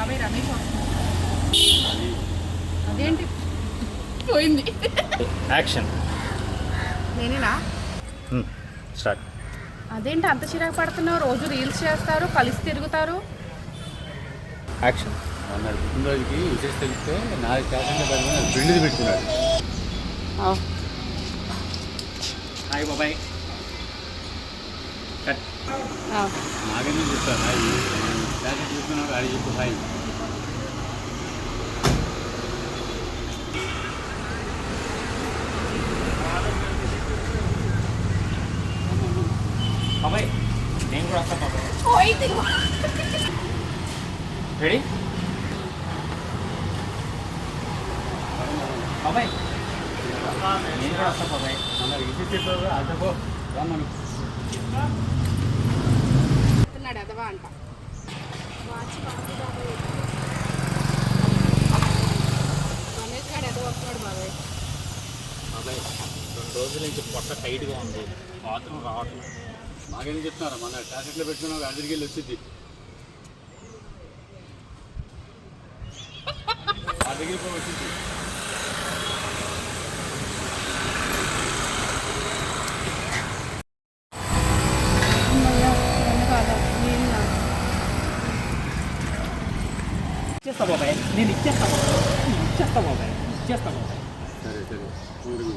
బాబాయ్ రమేష్ వస్తున్నాడు. అదేంటి పోయింది. యాక్షన్. నేనేనా? స్టార్ట్. అదేంటి అంత చిరాకు పడుతున్నావు? రోజు రీల్స్ చేస్తారు, కలిసి తిరుగుతారు. యాక్షన్. అన్నాడు పుట్టినరోజుకి విశేష తెలిస్తే నాది స్టేషన్లో పెట్టుకుని బిల్లుది పెట్టుకున్నాడు. హాయ్ బాబాయ్. కట్. నాకెందుకు చెప్తాను హాయ్ స్టేషన్ చూసుకున్నాడు అది చెప్పు హాయ్. బాబాయ్ నేను కూడా వస్తాను బాబాయ్. రెడీ బాబాయ్ నేను కూడా వస్తాను బాబాయ్. అన్నాడు విశేష చెప్పావు అదపో రమ్మను. ఎదవా అంట. రమేష్ గారు ఎదవ వస్తున్నాడు బాబాయ్. బాబాయ్ 2 రోజుల నుంచి పొట్ట టైట్గా ఉంది, బాత్రూమ్ రావట్లేదు. నాకెందుకు చెప్తున్నారా మన స్టేషన్లో పెట్టుకున్నావు అదిరికి వెళ్ళి వచ్చింది ఆ దగ్గరికి పోయి వచ్చింది. ఇచ్చేస్తా బాబాయ్, నేను ఇచ్చేస్తా బాబాయ్, ఇచ్చేస్తా బాబాయ్, ఇచ్చేస్తా బాబాయ్. సరే సరే ఊరికి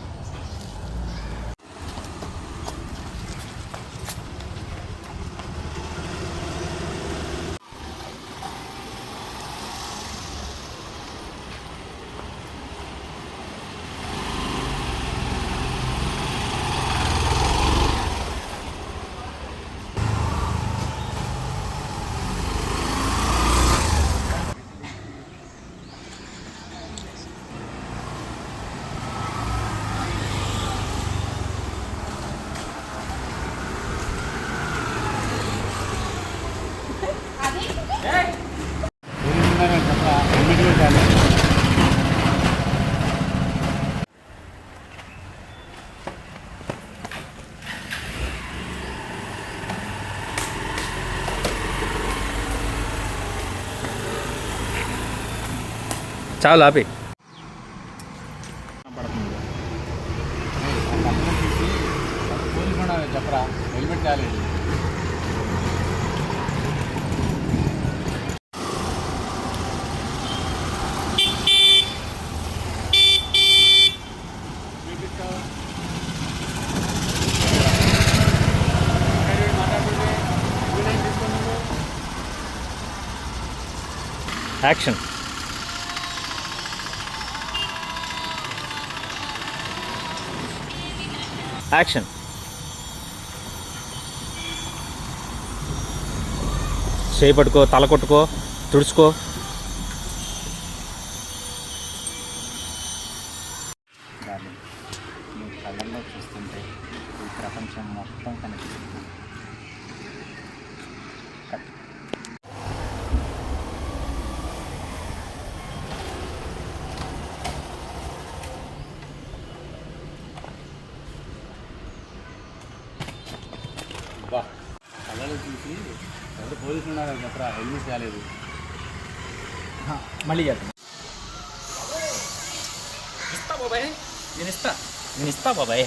చెప్పరా ఎన్నికలు చాలు. చాలు ఆపి. పోలీసుకున్నా చెప్పరా హెల్మెట్ కాలేదు. యాక్షన్. యాక్షన్. చేయి పట్టుకో, తల కొట్టుకో, తుడుచుకో. నీ కళ్ళల్లో చూస్తుంటే ఈ ప్రపంచం మొత్తం కనిపిస్తుంది. బా కళ్ళలో చూసి పెద్ద పోలీసులు ఉన్నారు చెప్పరా హెల్మెట్ కాలేదు. మళ్ళీ చేద్దాం. ఇస్తా బాబాయ్, నేను ఇస్తా బాబాయ్.